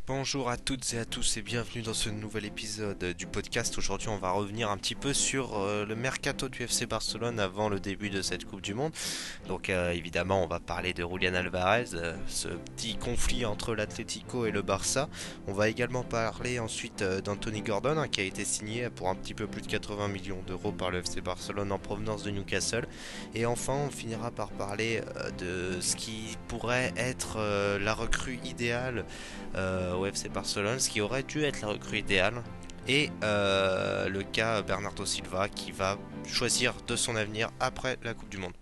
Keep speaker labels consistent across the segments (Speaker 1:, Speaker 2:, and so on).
Speaker 1: Bonjour à toutes et à tous et bienvenue dans ce nouvel épisode du podcast. Aujourd'hui on va revenir un petit peu sur le mercato du FC Barcelone avant le début de cette Coupe du Monde. Donc évidemment on va parler de Julián Álvarez, ce petit conflit entre l'Atlético et le Barça. On va également parler ensuite d'Anthony Gordon qui a été signé pour un petit peu plus de 80 millions d'euros par le FC Barcelone en provenance de Newcastle. Et enfin on finira par parler de ce qui pourrait être la recrue idéale au FC Barcelone, ce qui aurait dû être la recrue idéale. Et le cas Bernardo Silva qui va choisir de son avenir après la Coupe du Monde.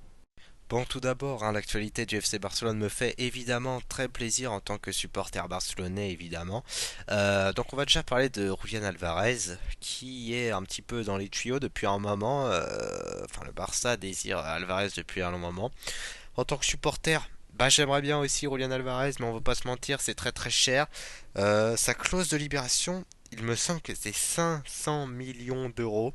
Speaker 1: Bon, tout d'abord, l'actualité du FC Barcelone me fait évidemment très plaisir en tant que supporter barcelonais, évidemment. Donc, on va déjà parler de Julián Álvarez, qui est un petit peu dans les tuyaux depuis un moment. Enfin, le Barça désire Álvarez depuis un long moment. En tant que supporter, bah, j'aimerais bien aussi Julián Álvarez, mais on va pas se mentir, c'est très très cher. Sa clause de libération, il me semble que c'est 500 millions d'euros.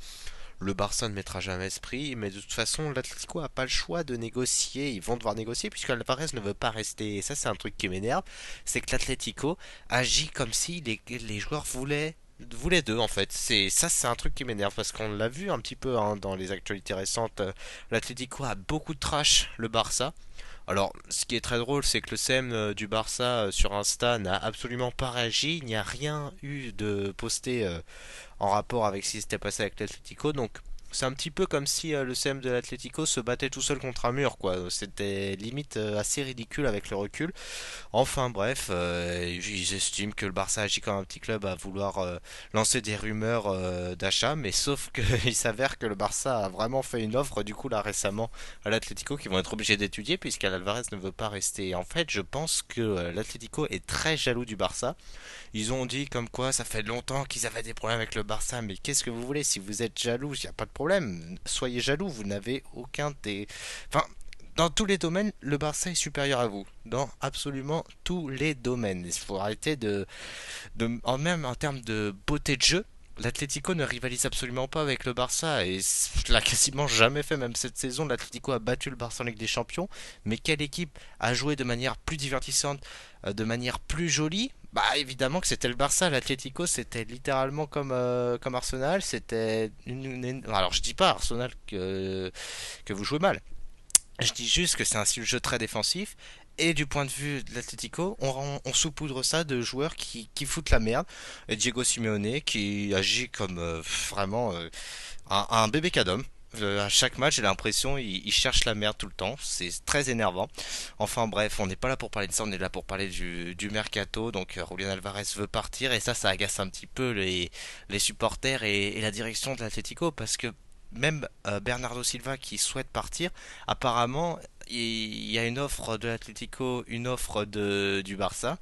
Speaker 1: Le Barça ne mettra jamais ce prix, mais de toute façon, l'Atlético a pas le choix de négocier. Ils vont devoir négocier puisque Alvarez ne veut pas rester. Et ça, c'est un truc qui m'énerve. C'est que l'Atlético agit comme si les joueurs voulaient d'eux en fait. C'est un truc qui m'énerve parce qu'on l'a vu un petit peu dans les actualités récentes. L'Atlético a beaucoup de trash le Barça. Alors, ce qui est très drôle, c'est que le CM du Barça sur Insta n'a absolument pas réagi. Il n'y a rien eu de posté en rapport avec ce qui s'était passé avec l'Atlético. Donc c'est un petit peu comme si le CM de l'Atlético se battait tout seul contre un mur, quoi. C'était limite assez ridicule avec le recul. Enfin bref, ils estiment que le Barça agit comme un petit club à vouloir lancer des rumeurs d'achat, mais sauf qu'il s'avère que le Barça a vraiment fait une offre du coup là récemment à l'Atlético qui vont être obligés d'étudier puisqu'Alvarez ne veut pas rester. En fait, je pense que l'Atlético est très jaloux du Barça. Ils ont dit comme quoi ça fait longtemps qu'ils avaient des problèmes avec le Barça, mais qu'est-ce que vous voulez? Si vous êtes jaloux, il n'y a pas de problème. Soyez jaloux, vous n'avez aucun des... Enfin, dans tous les domaines, le Barça est supérieur à vous. Dans absolument tous les domaines. Il faut arrêter même en termes de beauté de jeu, l'Atlético ne rivalise absolument pas avec le Barça et l'a quasiment jamais fait. Même cette saison, l'Atlético a battu le Barça en Ligue des Champions. Mais quelle équipe a joué de manière plus divertissante, de manière plus jolie? Bah évidemment que c'était le Barça. L'Atlético c'était littéralement comme Arsenal. Alors je dis pas Arsenal que vous jouez mal. Je dis juste que c'est un style de jeu très défensif. Et du point de vue de l'Atlético, on saupoudre ça de joueurs qui foutent la merde. Et Diego Simeone qui agit comme vraiment un bébé cadom. À chaque match, j'ai l'impression il cherche la merde tout le temps. C'est très énervant. Enfin bref, on n'est pas là pour parler de ça, on est là pour parler du mercato. Donc Julián Álvarez veut partir et ça agace un petit peu les supporters et la direction de l'Atlético parce que même Bernardo Silva qui souhaite partir, apparemment il y a une offre de l'Atlético, une offre du Barça,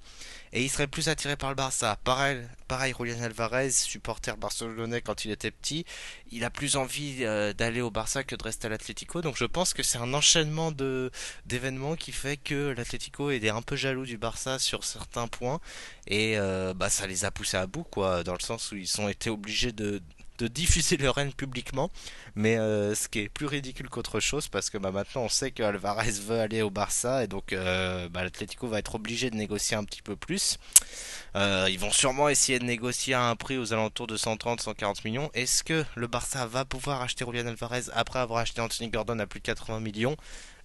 Speaker 1: et il serait plus attiré par le Barça. Pareil Julián Álvarez, supporter barcelonais quand il était petit, il a plus envie d'aller au Barça que de rester à l'Atlético. Donc je pense que c'est un enchaînement de d'événements qui fait que l'Atlético est un peu jaloux du Barça sur certains points, et bah ça les a poussés à bout quoi, dans le sens où ils ont été obligés de diffuser leur haine publiquement, mais ce qui est plus ridicule qu'autre chose parce que bah, maintenant on sait que Alvarez veut aller au Barça et donc bah, l'Atlético va être obligé de négocier un petit peu plus. Ils vont sûrement essayer de négocier à un prix aux alentours de 130-140 millions. Est-ce que le Barça va pouvoir acheter Julián Alvarez après avoir acheté Anthony Gordon à plus de 80 millions?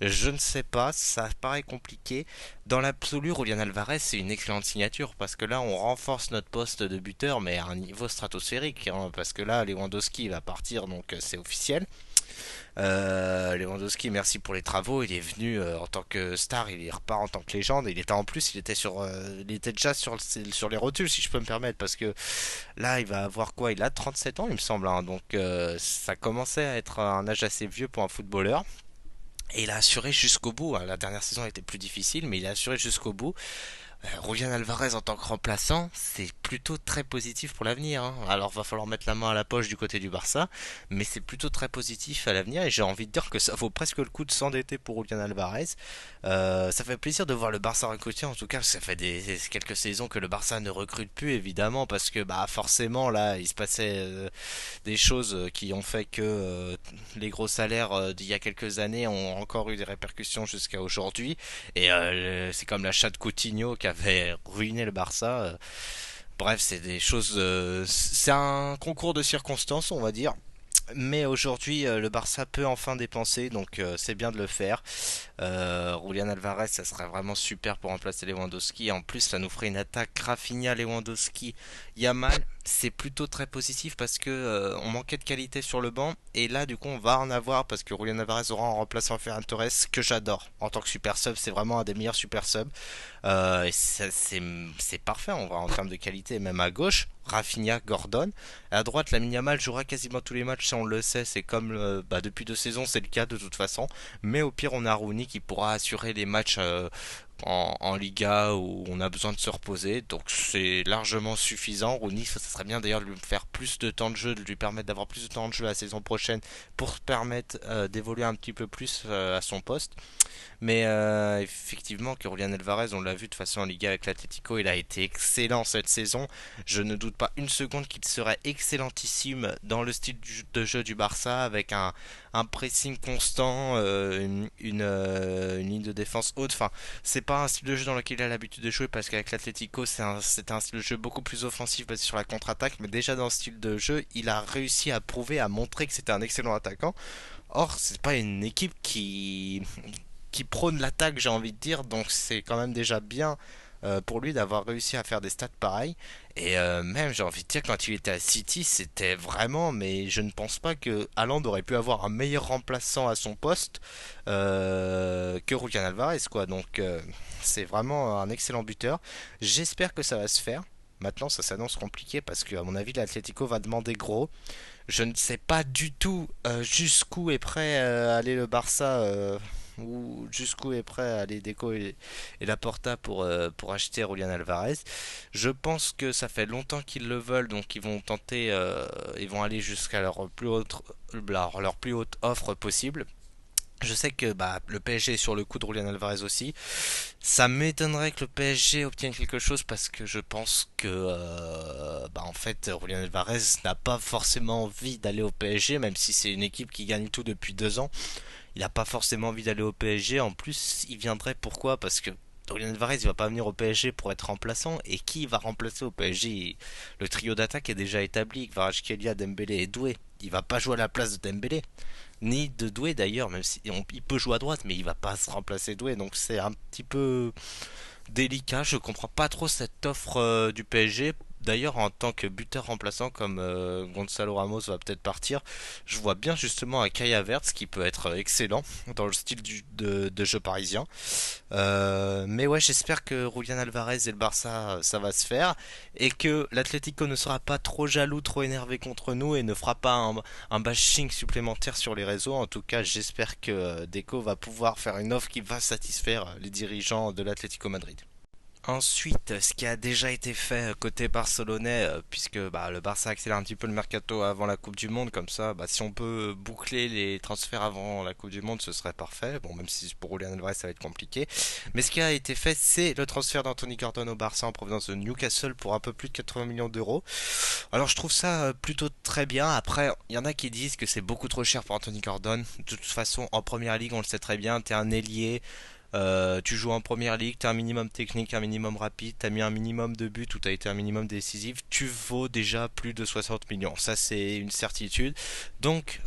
Speaker 1: Je ne sais pas, ça paraît compliqué. Dans l'absolu, Julián Alvarez, c'est une excellente signature parce que là, on renforce notre poste de buteur, mais à un niveau stratosphérique. Hein, parce que là, Lewandowski va partir, donc c'est officiel. Lewandowski, merci pour les travaux. Il est venu en tant que star, il repart en tant que légende. Il était en plus, il était déjà sur les rotules, si je peux me permettre, parce que là, il va avoir quoi? Il a 37 ans, il me semble. Hein, donc, ça commençait à être un âge assez vieux pour un footballeur. Et il a assuré jusqu'au bout. Hein. La dernière saison a été plus difficile, mais il a assuré jusqu'au bout. Julián Alvarez en tant que remplaçant, c'est plutôt très positif pour l'avenir. Hein. Alors va falloir mettre la main à la poche du côté du Barça, mais c'est plutôt très positif à l'avenir et j'ai envie de dire que ça vaut presque le coup de s'endetter pour Julián Alvarez. Ça fait plaisir de voir le Barça recruter, en tout cas ça fait quelques saisons que le Barça ne recrute plus évidemment parce que bah forcément là il se passait des choses qui ont fait que les gros salaires d'il y a quelques années ont encore eu des répercussions jusqu'à aujourd'hui et c'est comme l'achat de Coutinho qui a avait ruiné le Barça. Bref, c'est des choses. C'est un concours de circonstances, on va dire. Mais aujourd'hui, le Barça peut enfin dépenser, donc c'est bien de le faire. Julian Alvarez, ça serait vraiment super pour remplacer Lewandowski. En plus, ça nous ferait une attaque Rafinha, Lewandowski, Yamal. C'est plutôt très positif parce que on manquait de qualité sur le banc. Et là, du coup, on va en avoir parce que Julian Alvarez aura en remplaçant Ferran Torres, que j'adore. En tant que super sub, c'est vraiment un des meilleurs super subs. Et c'est parfait en termes de qualité, même à gauche. Rafinha, Gordon. À droite, Lamine Yamal jouera quasiment tous les matchs, ça on le sait. C'est comme depuis 2 saisons, c'est le cas de toute façon. Mais au pire, on a Rooney qui pourra assurer les matchs en Liga où on a besoin de se reposer. Donc c'est largement suffisant. Rooney, ça serait bien d'ailleurs de lui faire plus de temps de jeu, de lui permettre d'avoir plus de temps de jeu la saison prochaine pour permettre d'évoluer un petit peu plus à son poste. Mais effectivement, que Julian Alvarez, on l'a vu de toute façon en Liga avec l'Atlético, il a été excellent cette saison. Je ne doute pas une seconde qu'il serait excellentissime dans le style de jeu du Barça avec un pressing constant, une ligne de défense haute. Enfin, c'est pas un style de jeu dans lequel il a l'habitude de jouer parce qu'avec l'Atlético, c'était un style de jeu beaucoup plus offensif basé sur la contre-attaque. Mais déjà dans ce style de jeu, il a réussi à prouver, à montrer que c'était un excellent attaquant. Or, c'est pas une équipe qui prône l'attaque, j'ai envie de dire. Donc c'est quand même déjà bien pour lui d'avoir réussi à faire des stats pareils. Et même, j'ai envie de dire, quand il était à City, c'était vraiment. Mais je ne pense pas que Haaland aurait pu avoir un meilleur remplaçant à son poste que Julian Alvarez, quoi. Donc c'est vraiment un excellent buteur. J'espère que ça va se faire. Maintenant, ça s'annonce compliqué parce que, à mon avis, l'Atlético va demander gros. Je ne sais pas du tout jusqu'où est prêt à aller le Barça ou jusqu'où est prêt à aller Deco et Laporta pour acheter Julian Alvarez. Je pense que ça fait longtemps qu'ils le veulent, donc ils vont tenter, ils vont aller jusqu'à leur plus haute offre possible. Je sais que le PSG est sur le coup de Julian Alvarez aussi. Ça m'étonnerait que le PSG obtienne quelque chose parce que je pense que en fait Julian Alvarez n'a pas forcément envie d'aller au PSG, même si c'est une équipe qui gagne tout depuis 2 ans. Il n'a pas forcément envie d'aller au PSG. En plus, il viendrait pourquoi? Parce que Julian Alvarez il va pas venir au PSG pour être remplaçant. Et qui va remplacer au PSG? Le trio d'attaque est déjà établi. Kvaratskhelia, Dembélé et Doué. Il va pas jouer à la place de Dembélé ni de Doué d'ailleurs, même si il peut jouer à droite, mais il va pas se remplacer Doué, donc c'est un petit peu délicat. Je comprends pas trop cette offre du PSG. D'ailleurs, en tant que buteur remplaçant, comme Gonzalo Ramos va peut-être partir, je vois bien justement un Kai Havertz qui peut être excellent dans le style de jeu parisien. Mais ouais, j'espère que Julian Alvarez et le Barça, ça va se faire et que l'Atlético ne sera pas trop jaloux, trop énervé contre nous et ne fera pas un bashing supplémentaire sur les réseaux. En tout cas, j'espère que Deco va pouvoir faire une offre qui va satisfaire les dirigeants de l'Atlético Madrid. Ensuite, ce qui a déjà été fait côté barcelonais, puisque le Barça accélère un petit peu le mercato avant la Coupe du Monde, comme ça, si on peut boucler les transferts avant la Coupe du Monde, ce serait parfait. Bon, même si pour Julian Alvarez ça va être compliqué. Mais ce qui a été fait, c'est le transfert d'Anthony Gordon au Barça en provenance de Newcastle pour un peu plus de 80 millions d'euros. Alors je trouve ça plutôt très bien. Après, il y en a qui disent que c'est beaucoup trop cher pour Anthony Gordon. De toute façon, en première ligue, on le sait très bien, t'es un ailier. Tu joues en première ligue, tu as un minimum technique, un minimum rapide, tu as mis un minimum de buts ou tu as été un minimum décisif, tu vaux déjà plus de 60 millions. Ça, c'est une certitude. Donc,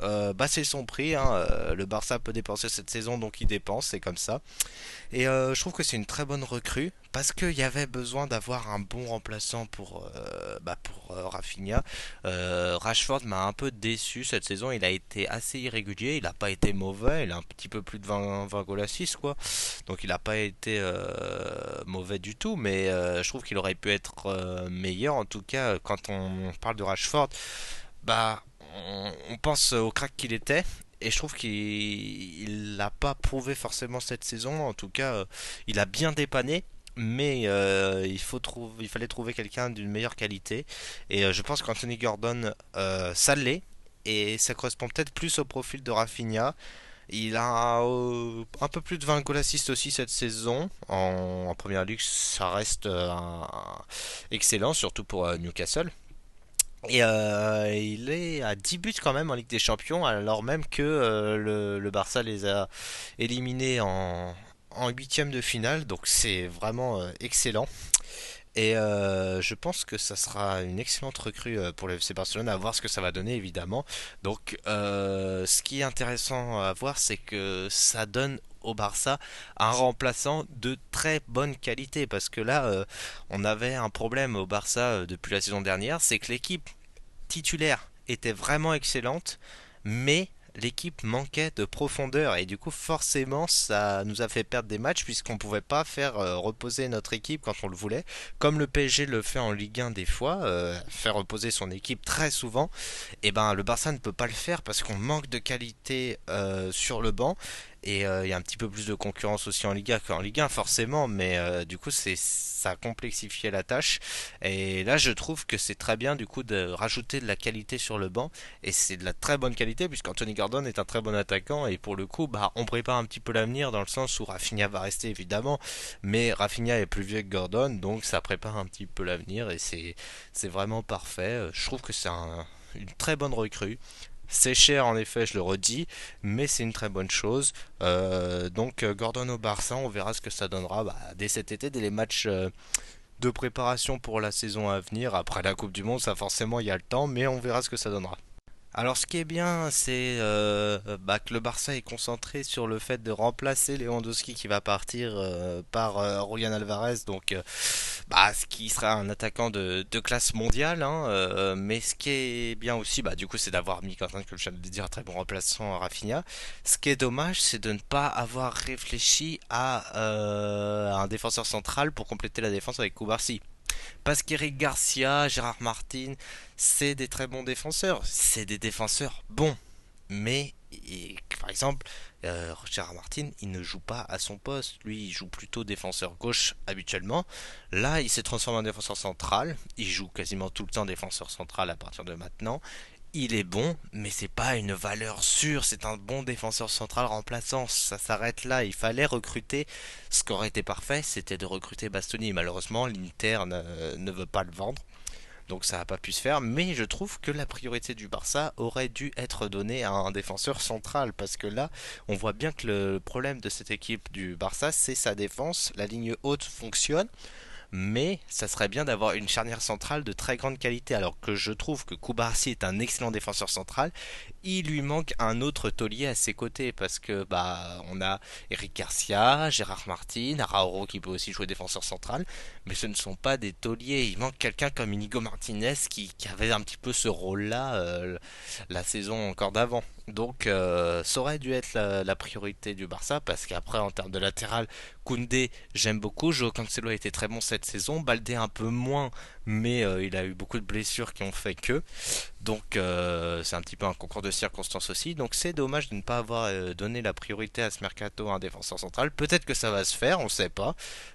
Speaker 1: c'est son prix. Hein. Le Barça peut dépenser cette saison, donc il dépense, c'est comme ça. Et je trouve que c'est une très bonne recrue parce qu'il y avait besoin d'avoir un bon remplaçant pour Rafinha. Rashford m'a un peu déçu cette saison. Il a été assez irrégulier. Il n'a pas été mauvais. Il a un petit peu plus de 20 goals à 6 quoi. Donc il n'a pas été mauvais du tout. Mais je trouve qu'il aurait pu être meilleur. En tout cas, quand on parle de Rashford, on pense au crack qu'il était. Et je trouve qu'il l'a pas prouvé forcément cette saison. En tout cas, il a bien dépanné. Mais il fallait trouver quelqu'un d'une meilleure qualité. Et je pense qu'Anthony Gordon, ça l'est. Et ça correspond peut-être plus au profil de Rafinha. Il a un peu plus de 20 goals assists aussi cette saison. En première ligue, ça reste excellent, surtout pour Newcastle. Et il est à 10 buts quand même en Ligue des Champions, alors même que le Barça les a éliminés en huitième de finale, donc c'est vraiment excellent. Et je pense que ça sera une excellente recrue pour le FC Barcelone, à voir ce que ça va donner évidemment. Donc ce qui est intéressant à voir, c'est que ça donne au Barça un remplaçant de très bonne qualité. Parce que là, on avait un problème au Barça depuis la saison dernière, c'est que l'équipe titulaire était vraiment excellente, mais l'équipe manquait de profondeur et du coup forcément ça nous a fait perdre des matchs puisqu'on pouvait pas faire reposer notre équipe quand on le voulait, comme le PSG le fait en Ligue 1 des fois, faire reposer son équipe très souvent. Et ben le Barça ne peut pas le faire parce qu'on manque de qualité sur le banc. Et il y a un petit peu plus de concurrence aussi en Liga qu'en Ligue 1 forcément, mais du coup c'est ça a complexifié la tâche. Et là je trouve que c'est très bien du coup de rajouter de la qualité sur le banc, et c'est de la très bonne qualité puisqu'Anthony Gordon est un très bon attaquant, et pour le coup bah on prépare un petit peu l'avenir dans le sens où Rafinha va rester évidemment, mais Rafinha est plus vieux que Gordon, donc ça prépare un petit peu l'avenir et c'est vraiment parfait. Je trouve que c'est une très bonne recrue. C'est cher en effet, je le redis, mais c'est une très bonne chose. Donc Gordon au Barça, on verra ce que ça donnera bah, dès cet été, dès les matchs de préparation pour la saison à venir. Après la Coupe du Monde, ça forcément il y a le temps, mais on verra ce que ça donnera. Alors ce qui est bien, c'est bah, que le Barça est concentré sur le fait de remplacer Lewandowski qui va partir par Julian Alvarez, donc bah, ce qui sera un attaquant de classe mondiale, hein, mais ce qui est bien aussi, bah, du coup, c'est d'avoir mis, comme je viens de le dire, un très bon remplaçant à Rafinha. Ce qui est dommage, c'est de ne pas avoir réfléchi à un défenseur central pour compléter la défense avec Koubarsi. Parce qu'Eric Garcia, Gérard Martin, c'est des très bons défenseurs. C'est des défenseurs bons. Mais, par exemple, Gérard Martin, il ne joue pas à son poste. Lui, il joue plutôt défenseur gauche habituellement. Là, il s'est transformé en défenseur central. Il joue quasiment tout le temps défenseur central à partir de maintenant. Il est bon, mais c'est pas une valeur sûre. C'est un bon défenseur central remplaçant. Ça s'arrête là. Il fallait recruter. Ce qui aurait été parfait, c'était de recruter Bastoni. Malheureusement, l'Inter ne veut pas le vendre. Donc ça n'a pas pu se faire, mais je trouve que la priorité du Barça aurait dû être donnée à un défenseur central, parce que là, on voit bien que le problème de cette équipe du Barça, c'est sa défense. La ligne haute fonctionne, mais ça serait bien d'avoir une charnière centrale de très grande qualité, alors que je trouve que Koubarsi est un excellent défenseur central. Il lui manque un autre taulier à ses côtés, parce que bah on a Eric Garcia, Gérard Martin, Arauro qui peut aussi jouer défenseur central, mais ce ne sont pas des tauliers. Il manque quelqu'un comme Inigo Martinez qui avait un petit peu ce rôle-là la saison encore d'avant. Donc ça aurait dû être la priorité du Barça, parce qu'après en termes de latéral, Koundé, j'aime beaucoup. Joao Cancelo a été très bon cette saison. Baldé un peu moins, mais il a eu beaucoup de blessures qui ont fait que. Donc c'est un petit peu un concours de circonstances aussi. Donc c'est dommage de ne pas avoir donné la priorité à ce mercato à un défenseur central. Peut-être que ça va se faire, on ne sait pas.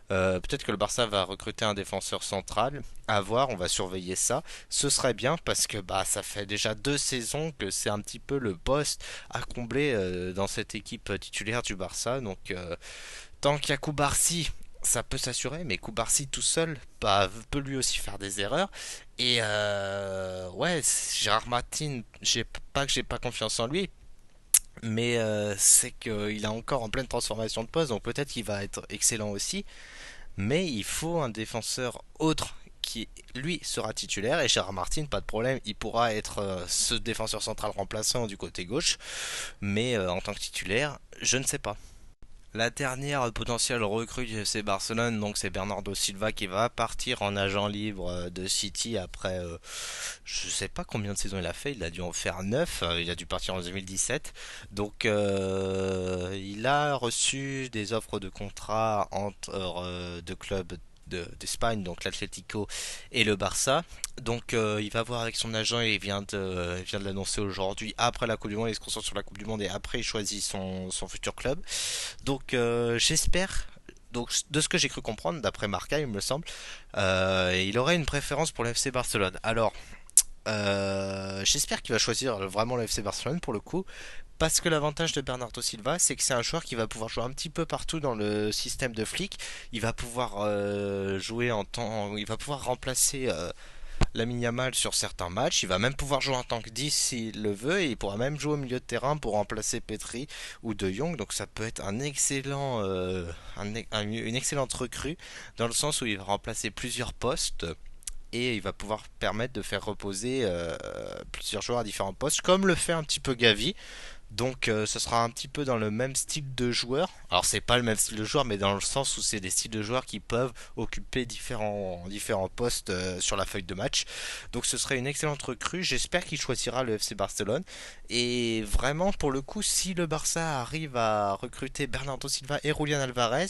Speaker 1: Peut-être que le Barça va recruter un défenseur central. À voir, on va surveiller ça. Ce serait bien parce que bah ça fait déjà 2 saisons que c'est un petit peu le poste à combler dans cette équipe titulaire du Barça. Donc tant qu'il y a Koubarsi, ça peut s'assurer, mais Koubarsi tout seul bah, peut lui aussi faire des erreurs. Et ouais, Gérard Martin, j'ai pas confiance en lui, mais c'est qu'il est encore en pleine transformation de poste, donc peut-être qu'il va être excellent aussi. Mais il faut un défenseur autre qui lui sera titulaire, et Gérard Martin, pas de problème, il pourra être ce défenseur central remplaçant du côté gauche, mais en tant que titulaire, je ne sais pas. La dernière potentielle recrue du FC Barcelone, donc c'est Bernardo Silva qui va partir en agent libre de City après, je sais pas combien de saisons il a fait, il a dû en faire 9, il a dû partir en 2017. Donc il a reçu des offres de contrat entre deux clubs d'Espagne, donc l'Atlético et le Barça. Donc il va voir avec son agent, et il vient de l'annoncer aujourd'hui après la Coupe du Monde. Il se concentre sur la Coupe du Monde et après il choisit son futur club. Donc j'espère, donc de ce que j'ai cru comprendre d'après Marca il me semble, il aurait une préférence pour le FC Barcelone. Alors j'espère qu'il va choisir vraiment le FC Barcelone pour le coup, parce que l'avantage de Bernardo Silva, c'est que c'est un joueur qui va pouvoir jouer un petit peu partout dans le système de flic. Il va pouvoir jouer il va pouvoir remplacer Lamine Yamal sur certains matchs. Il va même pouvoir jouer en tant que 10 s'il le veut et il pourra même jouer au milieu de terrain pour remplacer Petri ou De Jong. Donc ça peut être un excellent, une excellente recrue dans le sens où il va remplacer plusieurs postes et il va pouvoir permettre de faire reposer plusieurs joueurs à différents postes, comme le fait un petit peu Gavi. Donc ce sera un petit peu dans le même style de joueur. Alors c'est pas le même style de joueur, mais dans le sens où c'est des styles de joueurs qui peuvent occuper différents postes sur la feuille de match. Donc ce serait une excellente recrue. J'espère qu'il choisira le FC Barcelone. Et vraiment pour le coup, si le Barça arrive à recruter Bernardo Silva et Julian Alvarez,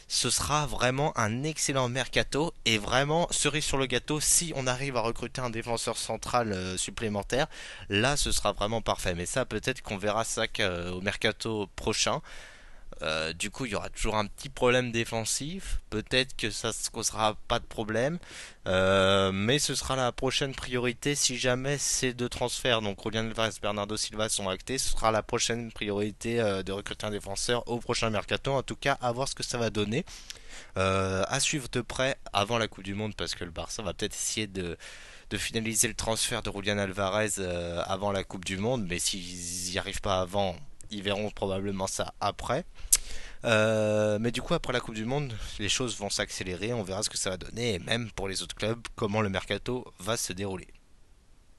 Speaker 1: ce sera vraiment un excellent mercato. Et vraiment cerise sur le gâteau, si on arrive à recruter un défenseur central supplémentaire, là ce sera vraiment parfait. Mais ça peut-être qu'on verra ça au mercato prochain. Du coup, il y aura toujours un petit problème défensif. Peut-être que ça ne causera pas de problème. Mais ce sera la prochaine priorité si jamais ces deux transferts, donc Julian Alvarez et Bernardo Silva, sont actés. Ce sera la prochaine priorité de recruter un défenseur au prochain mercato. En tout cas, à voir ce que ça va donner. À suivre de près avant la Coupe du Monde parce que le Barça va peut-être essayer de finaliser le transfert de Julian Alvarez avant la Coupe du Monde, mais s'ils n'y arrivent pas avant, ils verront probablement ça après. Mais du coup, après la Coupe du Monde, les choses vont s'accélérer, on verra ce que ça va donner, et même pour les autres clubs, comment le mercato va se dérouler.